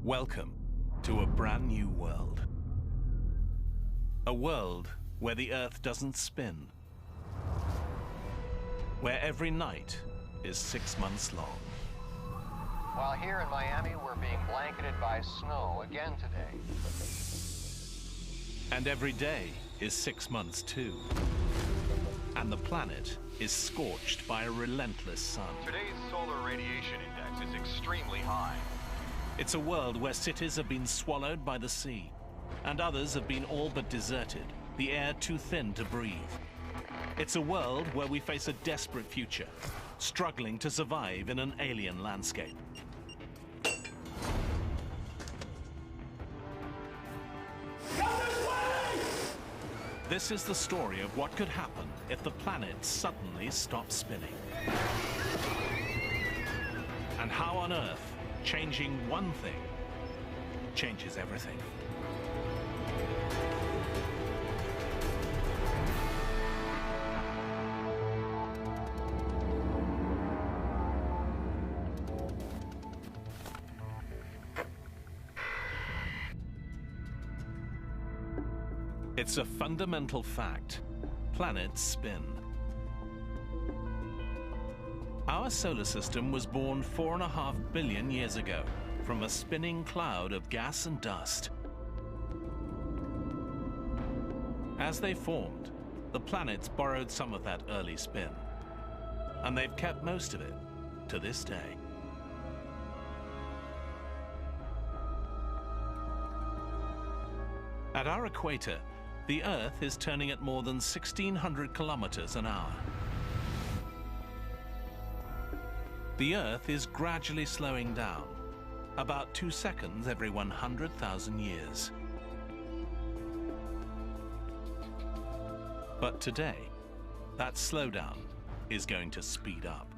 Welcome to a brand new world. A world where the Earth doesn't spin. Where every night is 6 months long. While here in Miami, we're being blanketed by snow again today. And every day is 6 months too. And the planet is scorched by a relentless sun. Today's solar radiation index is extremely high. It's a world where cities have been swallowed by the sea, and others have been all but deserted, the air too thin to breathe. It's a world where we face a desperate future, struggling to survive in an alien landscape. This is the story of what could happen if the planet suddenly stopped spinning. And how on Earth changing one thing changes everything. It's a fundamental fact. Planets spin. Our solar system was born 4.5 billion years ago from a spinning cloud of gas and dust. As they formed, the planets borrowed some of that early spin, and they've kept most of it to this day. At our equator, the Earth is turning at more than 1,600 kilometers an hour. The Earth is gradually slowing down, about 2 seconds every 100,000 years. But today, that slowdown is going to speed up.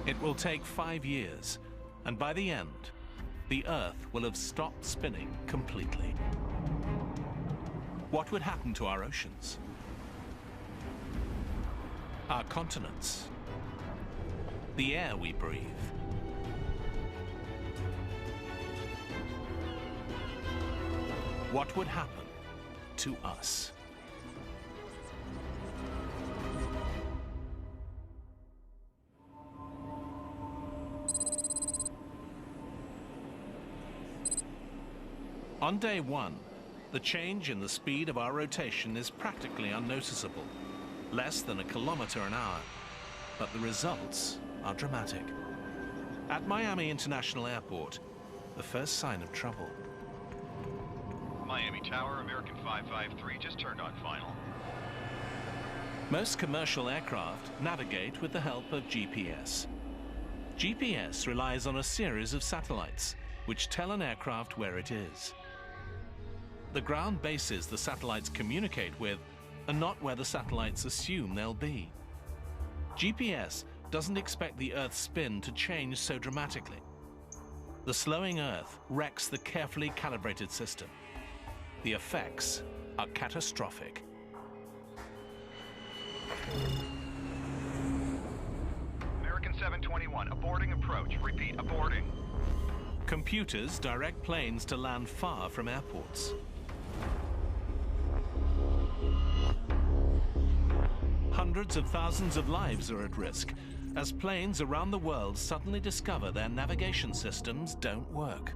It will take 5 years, and by the end, the Earth will have stopped spinning completely. What would happen to our oceans? Our continents? The air we breathe? What would happen to us? On day one, the change in the speed of our rotation is practically unnoticeable, less than 1 kilometer an hour, but the results are dramatic. At Miami International Airport, the first sign of trouble. Miami Tower, American 553, just turned on final. Most commercial aircraft navigate with the help of GPS. GPS relies on a series of satellites, which tell an aircraft where it is. The ground bases the satellites communicate with are not where the satellites assume they'll be. GPS doesn't expect the Earth's spin to change so dramatically. The slowing Earth wrecks the carefully calibrated system. The effects are catastrophic. American 721, aborting approach. Repeat, aborting. Computers direct planes to land far from airports. Hundreds of thousands of lives are at risk as planes around the world suddenly discover their navigation systems don't work.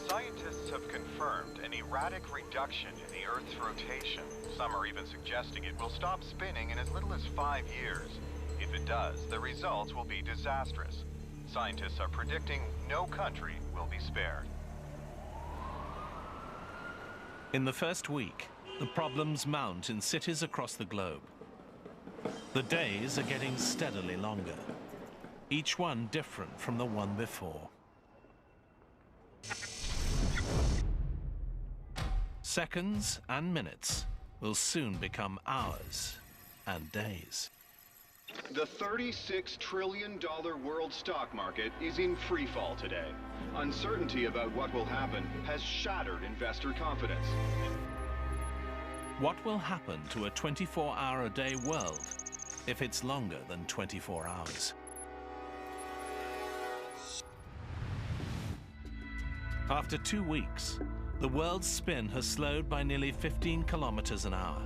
Scientists have confirmed an erratic reduction in the Earth's rotation. Some are even suggesting it will stop spinning in as little as 5 years. If it does, the results will be disastrous. Scientists are predicting no country will be spared. In the first week, the problems mount in cities across the globe. The days are getting steadily longer, each one different from the one before. Seconds and minutes will soon become hours and days. The $36 trillion world stock market is in free fall today. Uncertainty about what will happen has shattered investor confidence. What will happen to a 24-hour-a-day world if it's longer than 24 hours? After 2 weeks, the world's spin has slowed by nearly 15 kilometers an hour.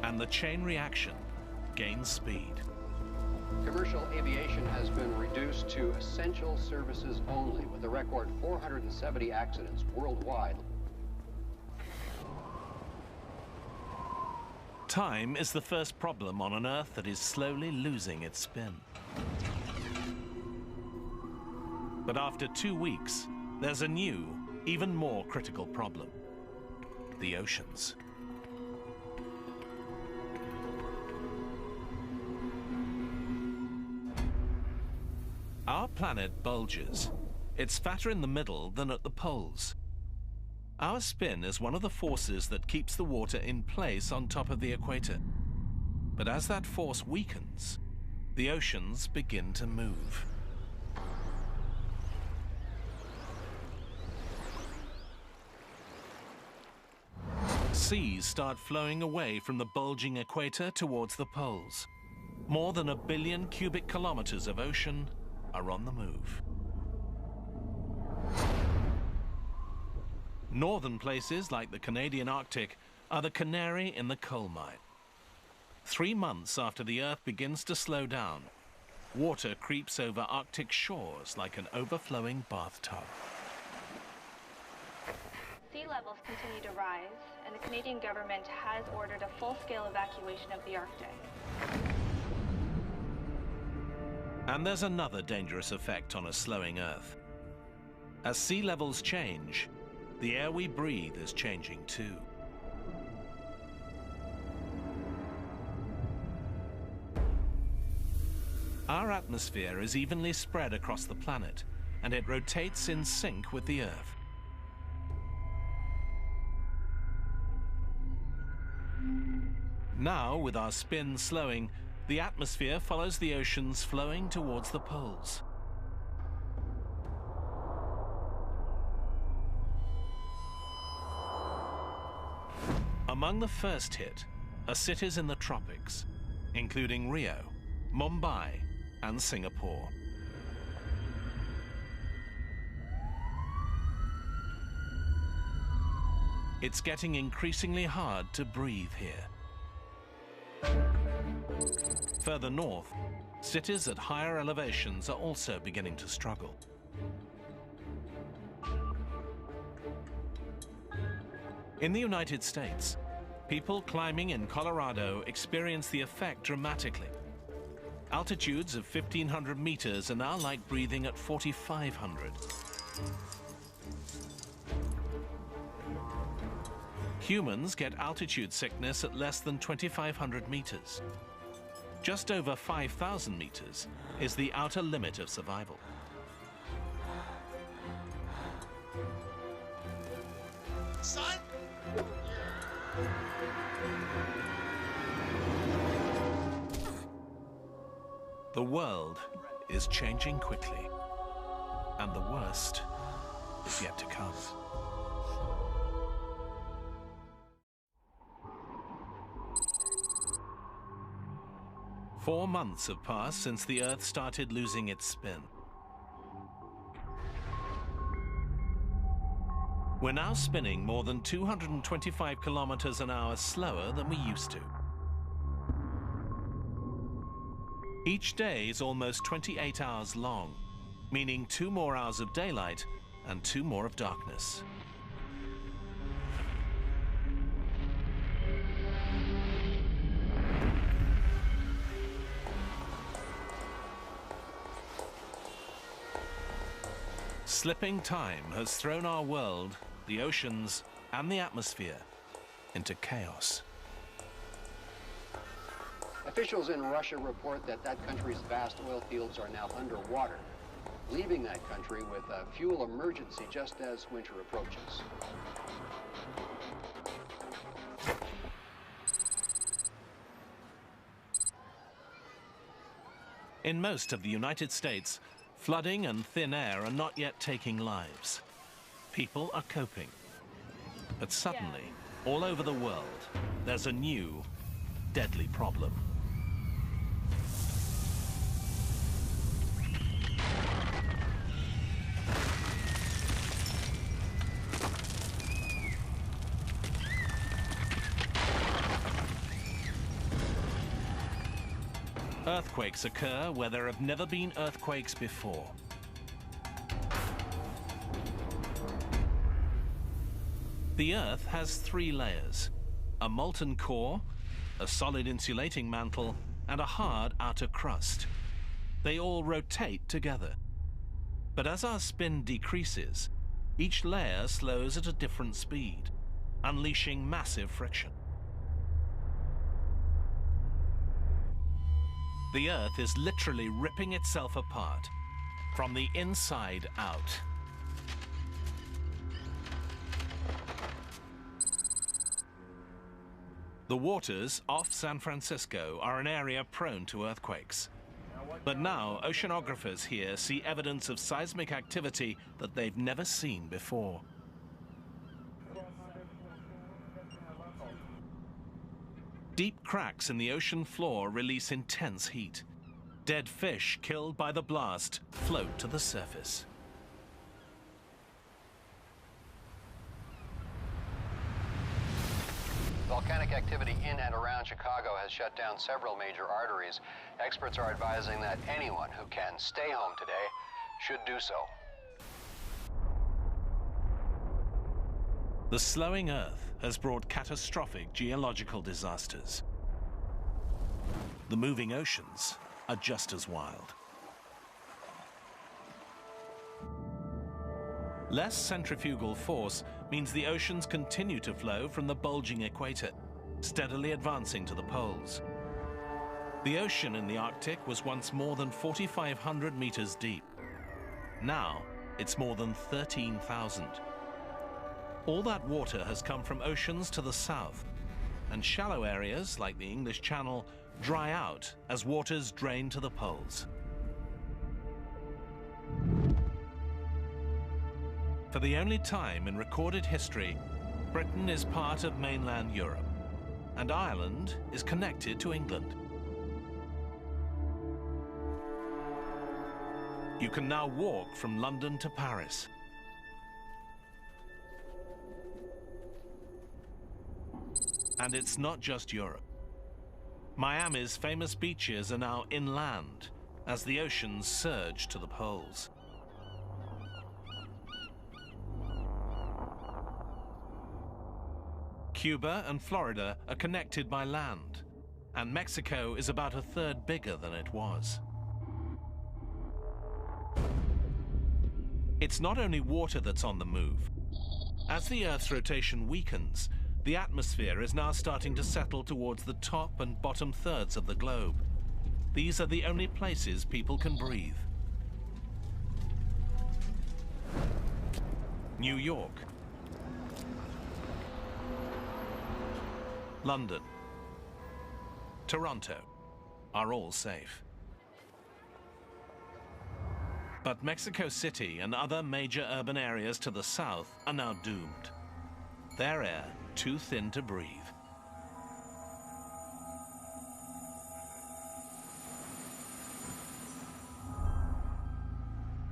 And the chain reaction gains speed. Commercial aviation has been reduced to essential services only, with a record 470 accidents worldwide. Time is the first problem on an Earth that is slowly losing its spin. But after 2 weeks, there's a new, even more critical problem: the oceans. Our planet bulges. It's fatter in the middle than at the poles. Our spin is one of the forces that keeps the water in place on top of the equator. But as that force weakens, the oceans begin to move. Seas start flowing away from the bulging equator towards the poles. More than 1 billion cubic kilometers of ocean are on the move. Northern places like the Canadian Arctic are the canary in the coal mine. 3 months after the Earth begins to slow down, water creeps over Arctic shores like an overflowing bathtub. Sea levels continue to rise, and the Canadian government has ordered a full-scale evacuation of the Arctic. And there's another dangerous effect on a slowing Earth. As sea levels change, the air we breathe is changing too. Our atmosphere is evenly spread across the planet, and it rotates in sync with the Earth. Now, with our spin slowing, the atmosphere follows the oceans flowing towards the poles. Among the first hit are cities in the tropics, including Rio, Mumbai, and Singapore. It's getting increasingly hard to breathe here. Further north, cities at higher elevations are also beginning to struggle. In the United States, people climbing in Colorado experience the effect dramatically. Altitudes of 1,500 meters are now like breathing at 4,500. Humans get altitude sickness at less than 2,500 meters. Just over 5,000 meters is the outer limit of survival. Son? The world is changing quickly, and the worst is yet to come. Four months have passed since the Earth started losing its spin. We're now spinning more than 225 kilometers an hour slower than we used to. Each day is almost 28 hours long, meaning 2 more hours of daylight and 2 more of darkness. Slipping time has thrown our world, the oceans, and the atmosphere into chaos. Officials in Russia report that that country's vast oil fields are now underwater, leaving that country with a fuel emergency just as winter approaches. In most of the United States, Flooding and thin air are not yet taking lives. People are coping. But suddenly, all over the world, there's a new, deadly problem. Earthquakes occur where there have never been earthquakes before. The Earth has 3 layers: a molten core, a solid insulating mantle, and a hard outer crust. They all rotate together. But as our spin decreases, each layer slows at a different speed, unleashing massive friction. The Earth is literally ripping itself apart from the inside out. The waters off San Francisco are an area prone to earthquakes. But now oceanographers here see evidence of seismic activity that they've never seen before. Deep cracks in the ocean floor release intense heat. Dead fish killed by the blast float to the surface. Volcanic activity in and around Chicago has shut down several major arteries. Experts are advising that anyone who can stay home today should do so. The slowing Earth has brought catastrophic geological disasters. The moving oceans are just as wild. Less centrifugal force means the oceans continue to flow from the bulging equator, steadily advancing to the poles. The ocean in the Arctic was once more than 4,500 meters deep. Now, it's more than 13,000. All that water has come from oceans to the south, and shallow areas like the English Channel dry out as waters drain to the poles. For the only time in recorded history, Britain is part of mainland Europe, and Ireland is connected to England. You can now walk from London to Paris. And it's not just Europe. Miami's famous beaches are now inland as the oceans surge to the poles. Cuba and Florida are connected by land, and Mexico is about a third bigger than it was. It's not only water that's on the move. As the Earth's rotation weakens, the atmosphere is now starting to settle towards the top and bottom thirds of the globe. These are the only places people can breathe. New York, London, Toronto are all safe. But Mexico City and other major urban areas to the south are now doomed. Their air too thin to breathe.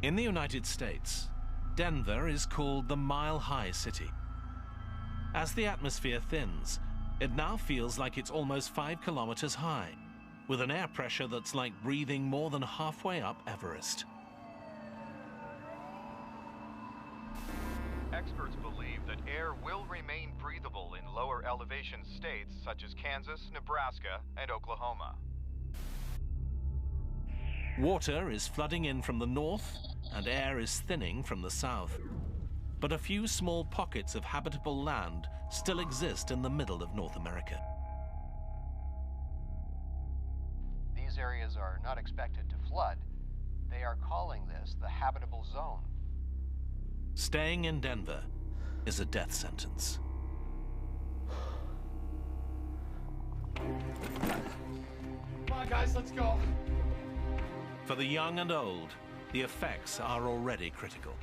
In the United States, Denver is called the Mile High City. As the atmosphere thins, it now feels like it's almost 5 kilometers high, with an air pressure that's like breathing more than halfway up Everest. Experts believe that air will remain breathable in lower elevation states such as Kansas, Nebraska, and Oklahoma. Water is flooding in from the north, and air is thinning from the south. But a few small pockets of habitable land still exist in the middle of North America. These areas are not expected to flood. They are calling this the habitable zone. Staying in Denver is a death sentence. Come on, guys, let's go. For the young and old, the effects are already critical.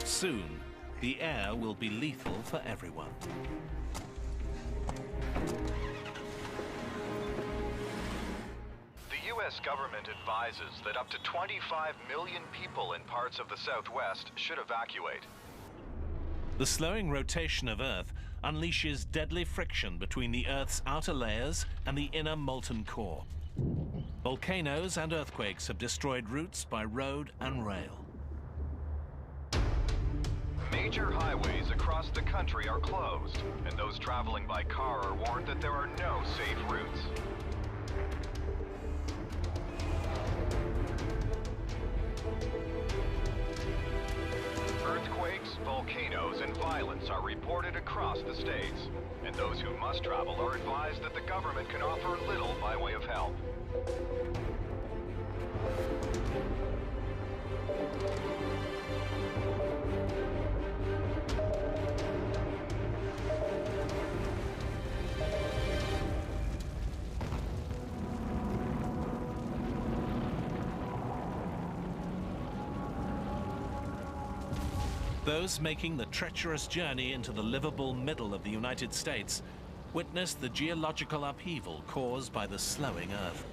Soon, the air will be lethal for everyone. The U.S. government advises that up to 25 million people in parts of the Southwest should evacuate. The slowing rotation of Earth unleashes deadly friction between the Earth's outer layers and the inner molten core. Volcanoes and earthquakes have destroyed routes by road and rail. Major highways across the country are closed, and those traveling by car are warned that there are no safe routes. Earthquakes, volcanoes, and violence are reported across the states, and those who must travel are advised that the government can offer little by way of help. Those making the treacherous journey into the livable middle of the United States witness the geological upheaval caused by the slowing Earth.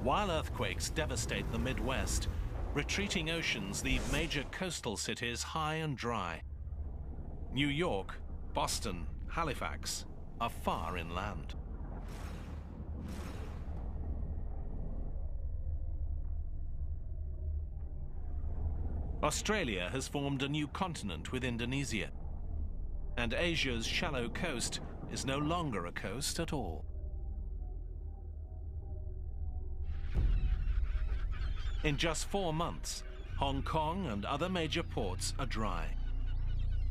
While earthquakes devastate the Midwest, retreating oceans leave major coastal cities high and dry. New York, Boston, Halifax are far inland. Australia has formed a new continent with Indonesia, and Asia's shallow coast is no longer a coast at all. In just 4 months, Hong Kong and other major ports are dry.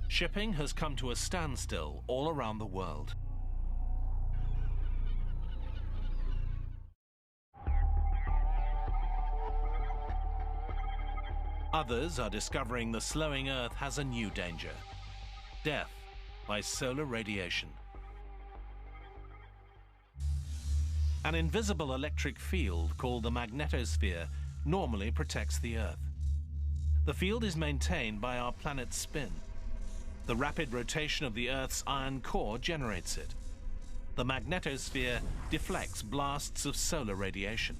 Shipping has come to a standstill all around the world. Others are discovering the slowing Earth has a new danger: death by solar radiation. An invisible electric field called the magnetosphere normally protects the Earth. The field is maintained by our planet's spin. The rapid rotation of the Earth's iron core generates it. The magnetosphere deflects blasts of solar radiation.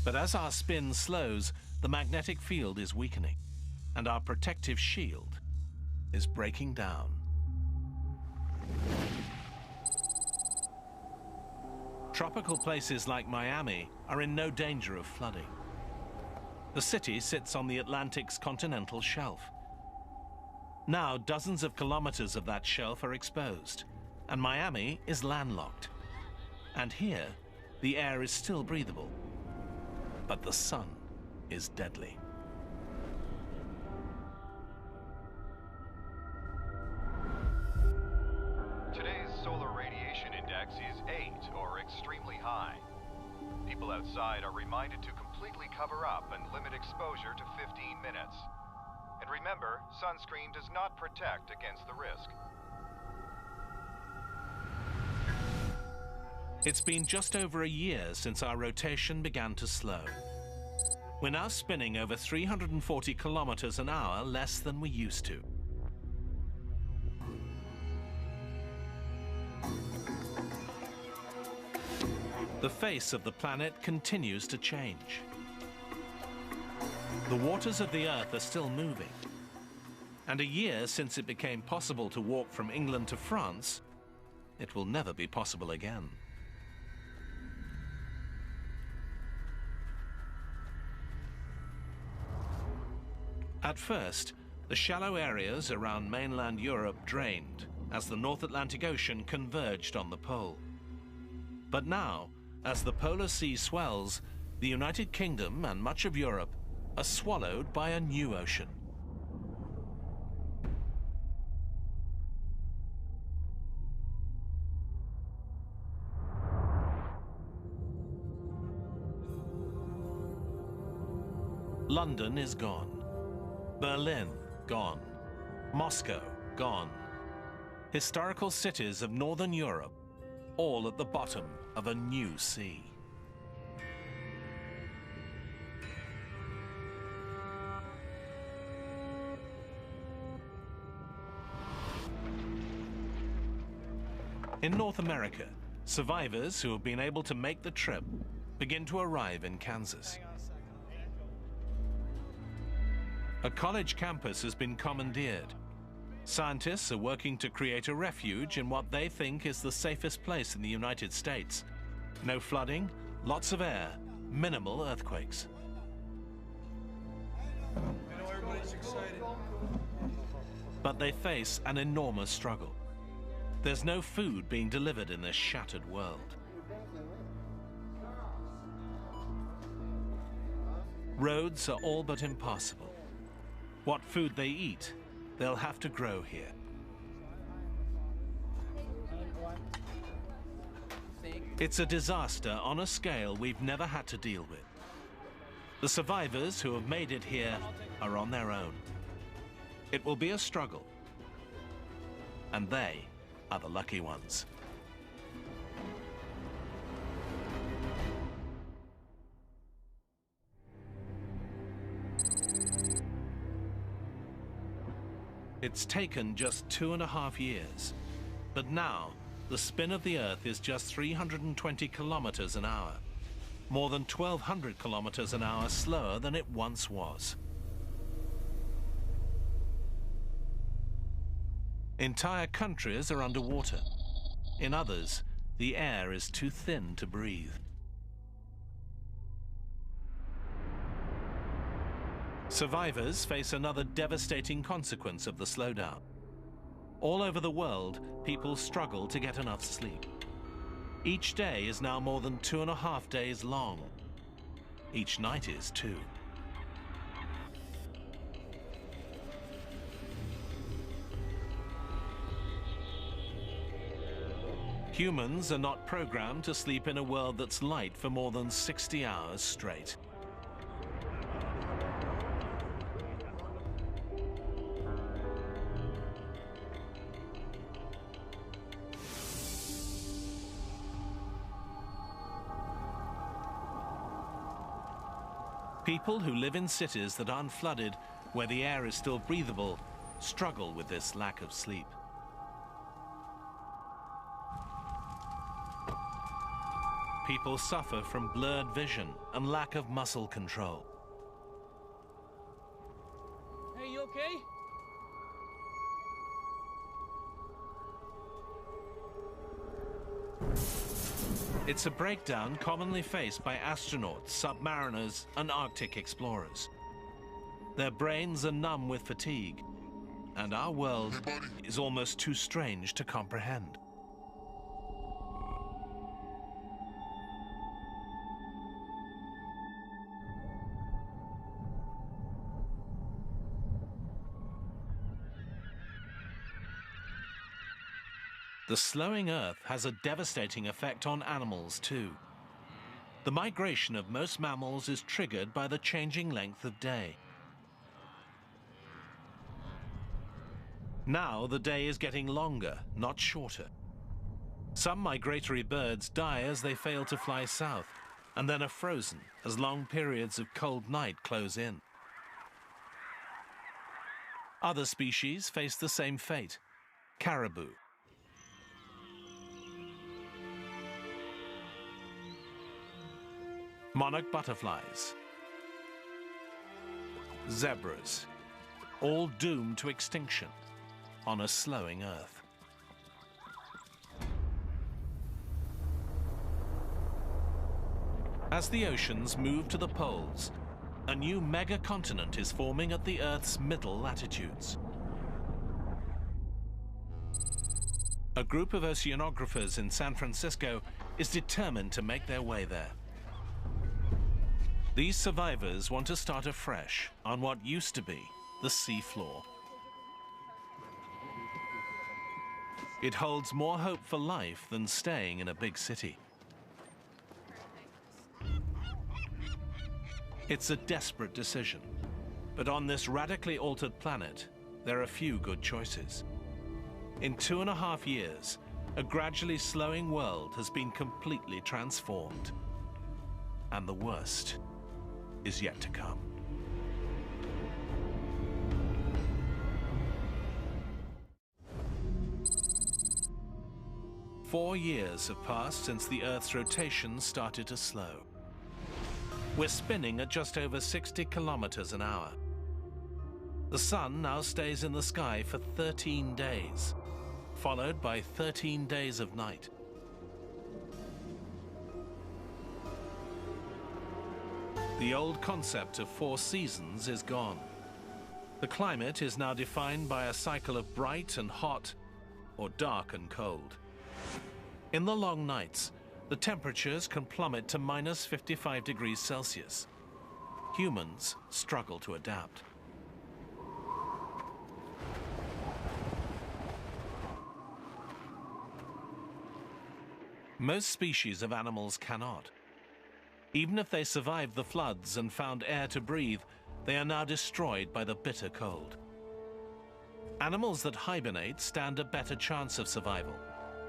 But as our spin slows, the magnetic field is weakening, and our protective shield is breaking down. Tropical places like Miami are in no danger of flooding. The city sits on the Atlantic's continental shelf. Now, dozens of kilometers of that shelf are exposed, and Miami is landlocked. And here, the air is still breathable, but the sun is deadly. Today's solar radiation index is 8, or extremely high. People outside are reminded to completely cover up and limit exposure to 15 minutes. And remember, sunscreen does not protect against the risk. It's been just over a year since our rotation began to slow. We're now spinning over 340 kilometers an hour less than we used to. The face of the planet continues to change. The waters of the Earth are still moving. And a year since it became possible to walk from England to France, it will never be possible again. At first, the shallow areas around mainland Europe drained as the North Atlantic Ocean converged on the pole. But now, as the polar sea swells, the United Kingdom and much of Europe are swallowed by a new ocean. London is gone. Berlin, gone. Moscow, gone. Historical cities of Northern Europe, all at the bottom of a new sea. In North America, survivors who have been able to make the trip begin to arrive in Kansas. A college campus has been commandeered. Scientists are working to create a refuge in what they think is the safest place in the United States. No flooding, lots of air, minimal earthquakes. I know everybody's excited. But they face an enormous struggle. There's no food being delivered in this shattered world. Roads are all but impassable. What food they eat, they'll have to grow here. It's a disaster on a scale we've never had to deal with. The survivors who have made it here are on their own. It will be a struggle, and they are the lucky ones. It's taken just 2.5 years, but now the spin of the Earth is just 320 kilometers an hour, more than 1,200 kilometers an hour slower than it once was. Entire countries are underwater. In others, the air is too thin to breathe. Survivors face another devastating consequence of the slowdown. All over the world, people struggle to get enough sleep. Each day is now more than 2.5 days long. Each night is too. Humans are not programmed to sleep in a world that's light for more than 60 hours straight. People who live in cities that aren't flooded, where the air is still breathable, struggle with this lack of sleep. People suffer from blurred vision and lack of muscle control. Hey, you okay? It's a breakdown commonly faced by astronauts, submariners, and Arctic explorers. Their brains are numb with fatigue, and our world is almost too strange to comprehend. The slowing Earth has a devastating effect on animals too. The migration of most mammals is triggered by the changing length of day. Now the day is getting longer, not shorter. Some migratory birds die as they fail to fly south, and then are frozen as long periods of cold night close in. Other species face the same fate. Caribou. Monarch butterflies, zebras, all doomed to extinction on a slowing Earth. As the oceans move to the poles, a new megacontinent is forming at the Earth's middle latitudes. A group of oceanographers in San Francisco is determined to make their way there. These survivors want to start afresh on what used to be the sea floor. It holds more hope for life than staying in a big city. It's a desperate decision, but on this radically altered planet, there are few good choices. In 2.5 years, a gradually slowing world has been completely transformed. And the worst is yet to come. Four years have passed since the Earth's rotation started to slow. We're spinning at just over 60 kilometers an hour. The sun now stays in the sky for 13 days, followed by 13 days of night. The old concept of 4 seasons is gone. The climate is now defined by a cycle of bright and hot, or dark and cold. In the long nights, the temperatures can plummet to minus 55 degrees Celsius. Humans struggle to adapt. Most species of animals cannot. Even if they survived the floods and found air to breathe, they are now destroyed by the bitter cold. Animals that hibernate stand a better chance of survival.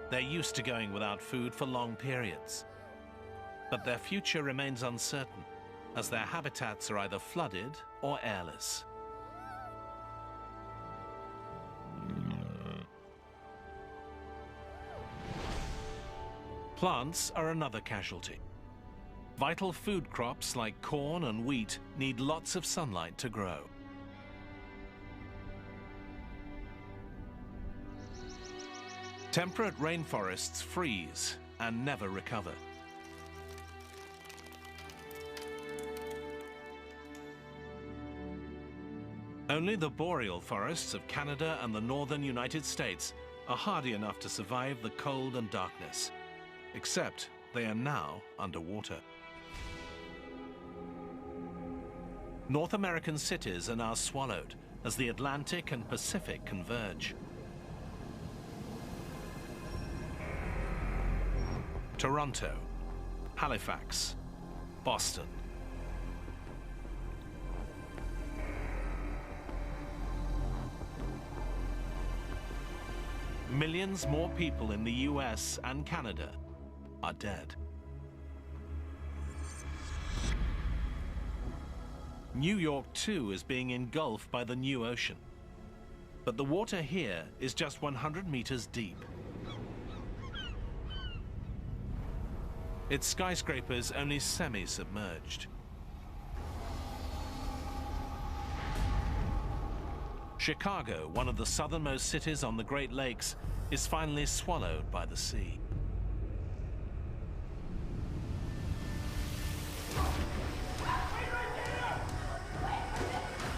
They're used to going without food for long periods. But their future remains uncertain, as their habitats are either flooded or airless. Plants are another casualty. Vital food crops like corn and wheat need lots of sunlight to grow. Temperate rainforests freeze and never recover. Only the boreal forests of Canada and the northern United States are hardy enough to survive the cold and darkness, except they are now underwater. North American cities are now swallowed as the Atlantic and Pacific converge. Toronto, Halifax, Boston. Millions more people in the US and Canada are dead. New York, too, is being engulfed by the new ocean. But the water here is just 100 meters deep. Its skyscrapers only semi-submerged. Chicago, one of the southernmost cities on the Great Lakes, is finally swallowed by the sea.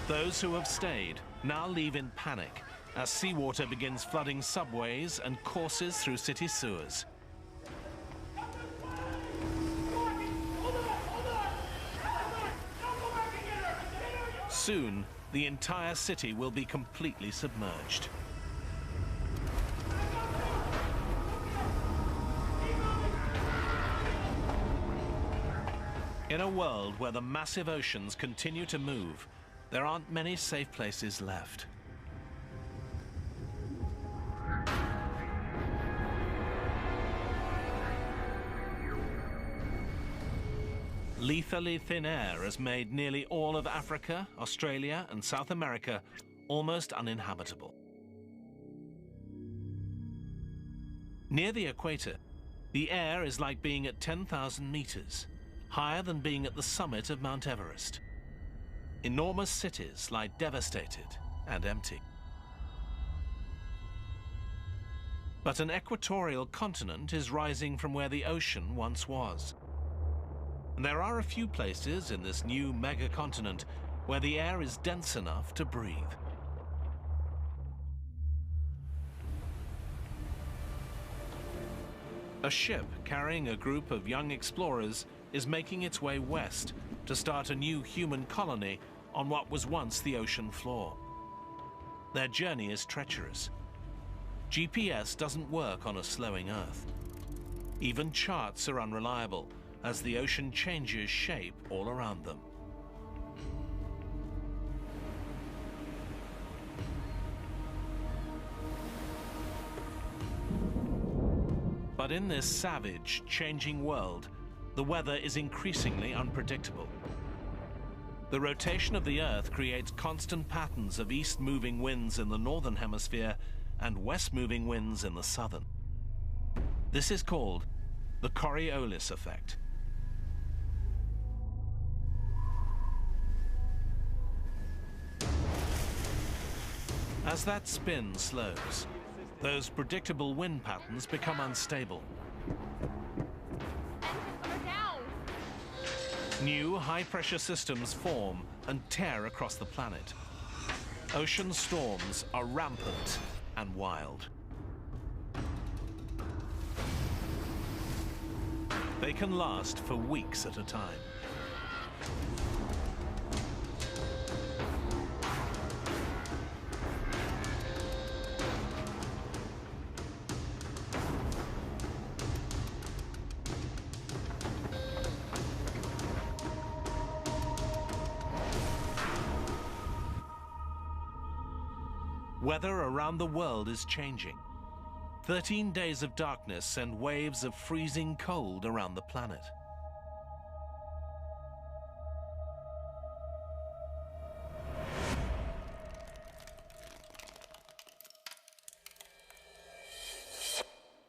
Those who have stayed now leave in panic as seawater begins flooding subways and courses through city sewers. Soon, the entire city will be completely submerged. In a world where the massive oceans continue to move, there aren't many safe places left. Lethally thin air has made nearly all of Africa, Australia, and South America almost uninhabitable. Near the equator, the air is like being at 10,000 meters, higher than being at the summit of Mount Everest. Enormous cities lie devastated and empty. But an equatorial continent is rising from where the ocean once was. And there are a few places in this new megacontinent where the air is dense enough to breathe. A ship carrying a group of young explorers is making its way west to start a new human colony on what was once the ocean floor. Their journey is treacherous. GPS doesn't work on a slowing Earth. Even charts are unreliable as the ocean changes shape all around them. But in this savage, changing world, the weather is increasingly unpredictable. The rotation of the Earth creates constant patterns of east-moving winds in the northern hemisphere and west-moving winds in the southern. This is called the Coriolis effect. As that spin slows, those predictable wind patterns become unstable. New high-pressure systems form and tear across the planet. Ocean storms are rampant and wild. They can last for weeks at a time. Weather around the world is changing. 13 days of darkness send waves of freezing cold around the planet.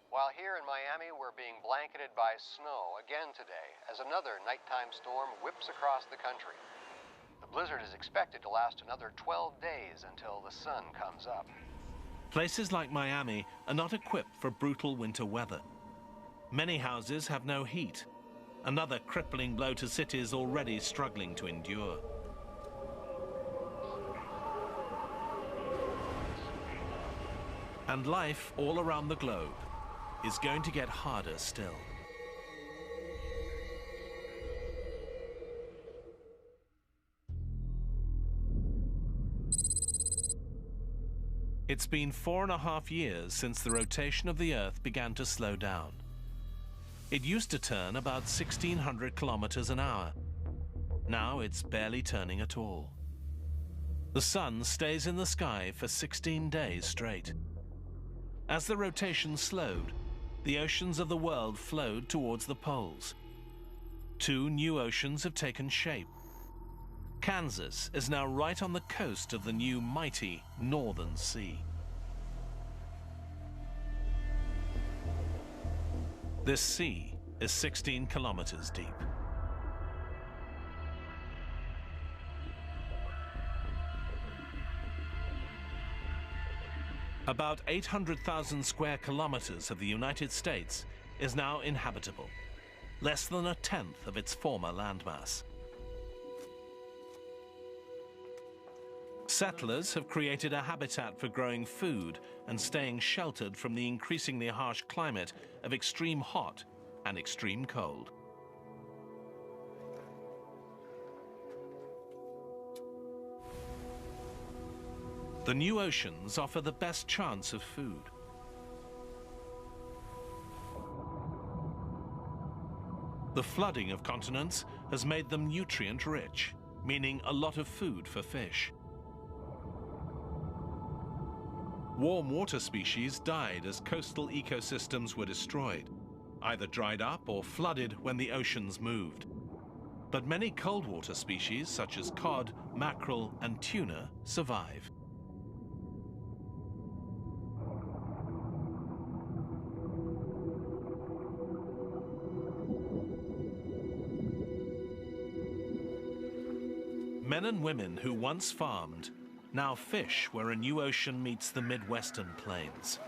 While here in Miami, we're being blanketed by snow again today as another nighttime storm whips across the country. The blizzard is expected to last another 12 days until the sun comes up. Places like Miami are not equipped for brutal winter weather. Many houses have no heat, another crippling blow to cities already struggling to endure. And life all around the globe is going to get harder still. It's been 4.5 years since the rotation of the Earth began to slow down. It used to turn about 1,600 kilometers an hour. Now it's barely turning at all. The sun stays in the sky for 16 days straight. As the rotation slowed, the oceans of the world flowed towards the poles. 2 new oceans have taken shape. Kansas is now right on the coast of the new mighty Northern Sea. This sea is 16 kilometers deep. About 800,000 square kilometers of the United States is now inhabitable, less than 1/10 of its former landmass. Settlers have created a habitat for growing food and staying sheltered from the increasingly harsh climate of extreme hot and extreme cold. The new oceans offer the best chance of food. The flooding of continents has made them nutrient-rich, meaning a lot of food for fish. Warm water species died as coastal ecosystems were destroyed, either dried up or flooded when the oceans moved. But many cold water species, such as cod, mackerel, and tuna, survive. Men and women who once farmed now fish where a new ocean meets the Midwestern plains.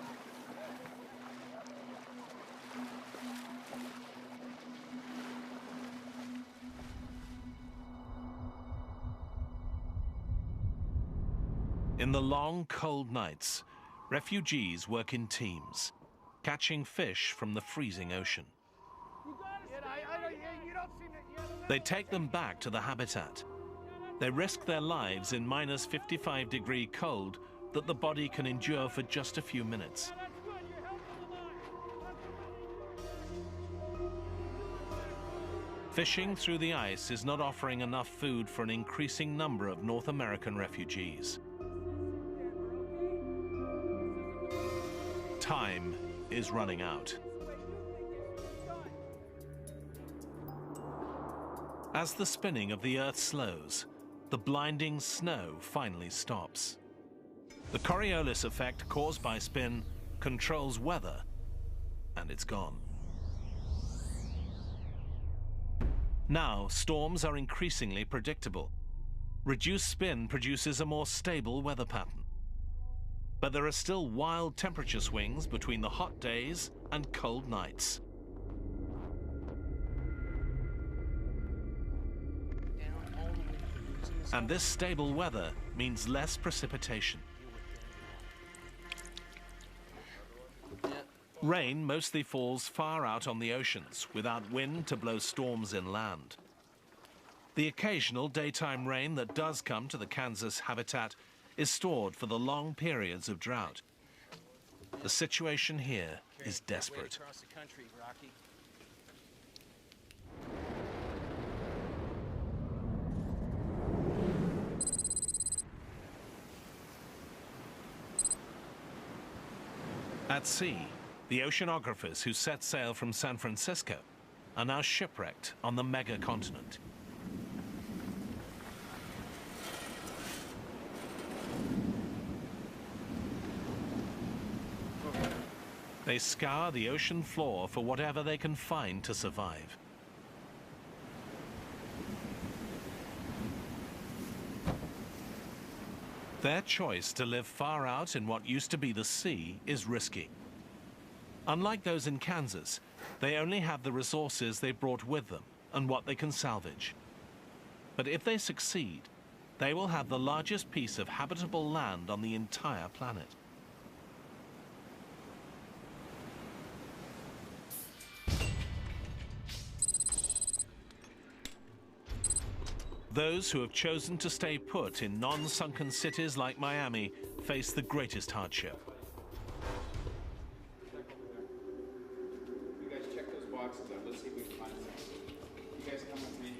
In the long, cold nights, refugees work in teams, catching fish from the freezing ocean. They take them back to the habitat. They risk their lives in minus 55-degree cold that the body can endure for just a few minutes. Fishing through the ice is not offering enough food for an increasing number of North American refugees. Time is running out. As the spinning of the Earth slows, the blinding snow finally stops. The Coriolis effect caused by spin controls weather, and it's gone. Now, storms are increasingly predictable. Reduced spin produces a more stable weather pattern. But there are still wild temperature swings between the hot days and cold nights. And this stable weather means less precipitation. Rain mostly falls far out on the oceans, without wind to blow storms inland. The occasional daytime rain that does come to the Kansas habitat is stored for the long periods of drought. The situation here is desperate. At sea, the oceanographers who set sail from San Francisco are now shipwrecked on the mega-continent. They scour the ocean floor for whatever they can find to survive. Their choice to live far out in what used to be the sea is risky. Unlike those in Kansas, they only have the resources they brought with them and what they can salvage. But if they succeed, they will have the largest piece of habitable land on the entire planet. Those who have chosen to stay put in non-sunken cities like Miami face the greatest hardship. You guys check those boxes out. Let's see if we can find something. You guys come with me.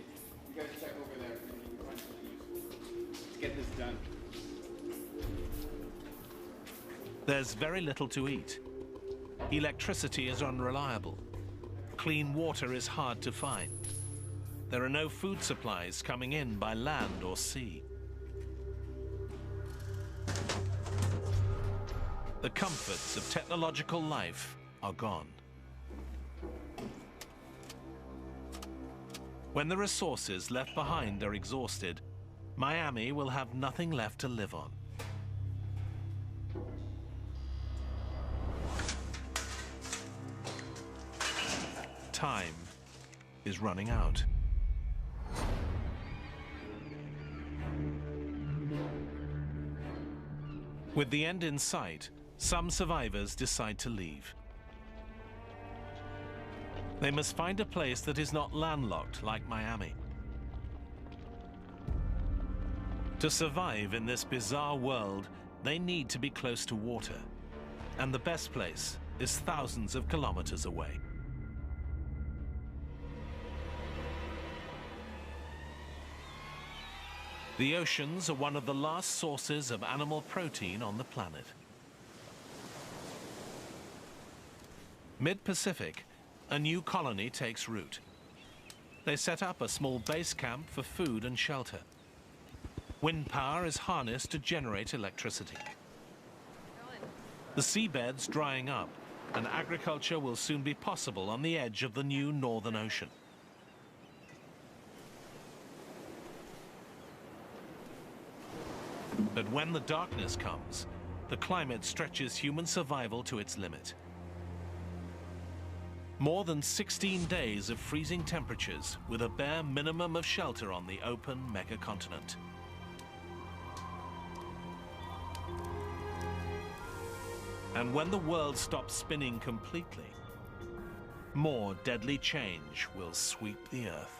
You guys check over there. Maybe you can find something useful. Let's get this done. There's very little to eat. Electricity is unreliable. Clean water is hard to find. There are no food supplies coming in by land or sea. The comforts of technological life are gone. When the resources left behind are exhausted, Miami will have nothing left to live on. Time is running out. With the end in sight, some survivors decide to leave. They must find a place that is not landlocked like Miami. To survive in this bizarre world, they need to be close to water. And the best place is thousands of kilometers away. The oceans are one of the last sources of animal protein on the planet. Mid-Pacific, a new colony takes root. They set up a small base camp for food and shelter. Wind power is harnessed to generate electricity. The seabed's drying up, and agriculture will soon be possible on the edge of the new Northern Ocean. But when the darkness comes, the climate stretches human survival to its limit. More than 16 days of freezing temperatures with a bare minimum of shelter on the open megacontinent. And when the world stops spinning completely, more deadly change will sweep the Earth.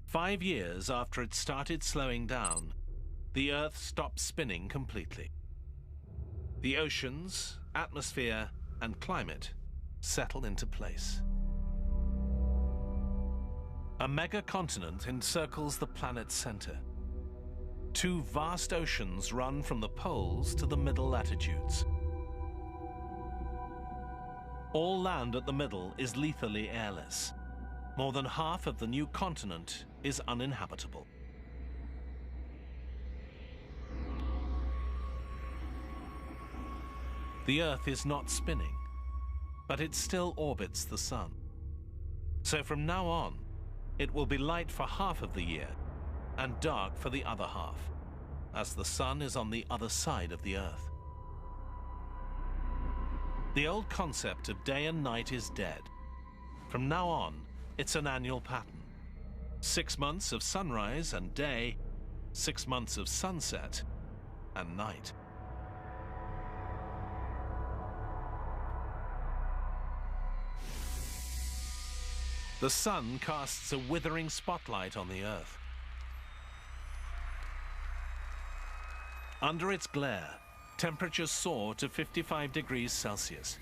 Five years after it started slowing down, the Earth stopped spinning completely. The oceans, atmosphere, and climate settle into place. A megacontinent encircles the planet's center. Two vast oceans run from the poles to the middle latitudes. All land at the middle is lethally airless. More than half of the new continent is uninhabitable. The Earth is not spinning, but it still orbits the Sun. So from now on, it will be light for half of the year and dark for the other half, as the Sun is on the other side of the Earth. The old concept of day and night is dead. From now on, it's an annual pattern. 6 months of sunrise and day, 6 months of sunset and night. The Sun casts a withering spotlight on the Earth. Under its glare, temperatures soar to 55 degrees Celsius.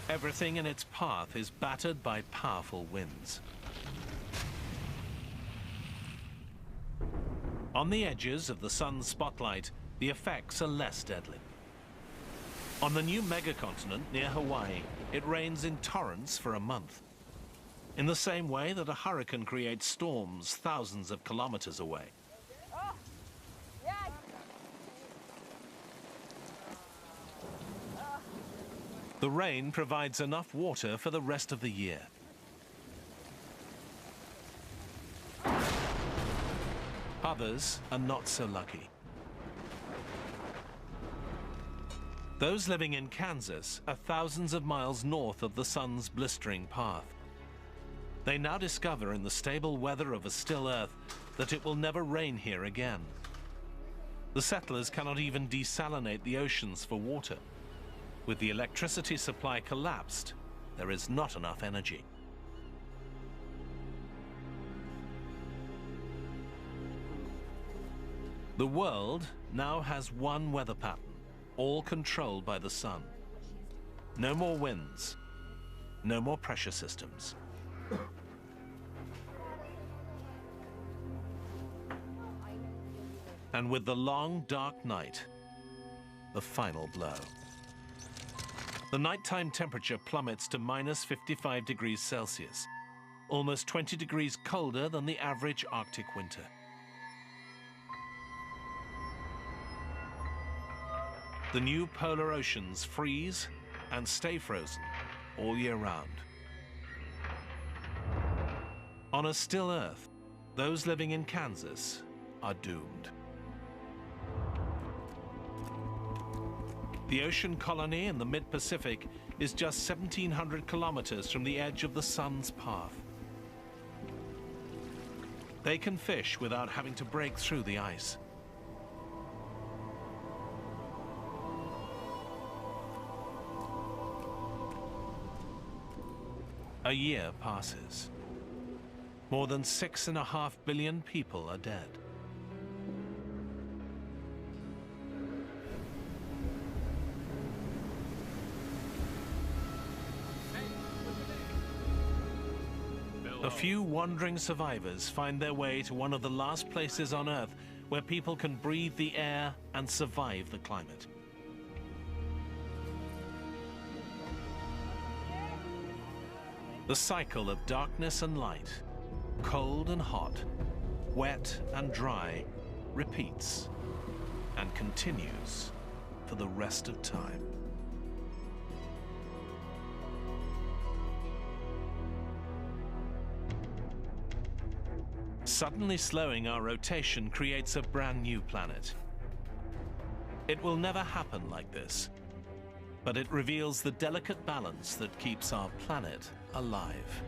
Everything in its path is battered by powerful winds. On the edges of the Sun's spotlight, the effects are less deadly. On the new megacontinent near Hawaii, it rains in torrents for a month. In the same way that a hurricane creates storms thousands of kilometers away. The rain provides enough water for the rest of the year. Others are not so lucky. Those living in Kansas are thousands of miles north of the Sun's blistering path. They now discover in the stable weather of a still Earth that it will never rain here again. The settlers cannot even desalinate the oceans for water. With the electricity supply collapsed, there is not enough energy. The world now has one weather pattern, all controlled by the Sun. No more winds, no more pressure systems. And with the long, dark night, the final blow. The nighttime temperature plummets to minus 55 degrees Celsius, almost 20 degrees colder than the average Arctic winter. The new polar oceans freeze and stay frozen all year round. On a still Earth, those living in Kansas are doomed. The ocean colony in the mid-Pacific is just 1,700 kilometers from the edge of the Sun's path. They can fish without having to break through the ice. A year passes. More than 6.5 billion people are dead. A few wandering survivors find their way to one of the last places on Earth where people can breathe the air and survive the climate. The cycle of darkness and light, cold and hot, wet and dry, repeats and continues for the rest of time. Suddenly slowing our rotation creates a brand new planet. It will never happen like this, but it reveals the delicate balance that keeps our planet alive.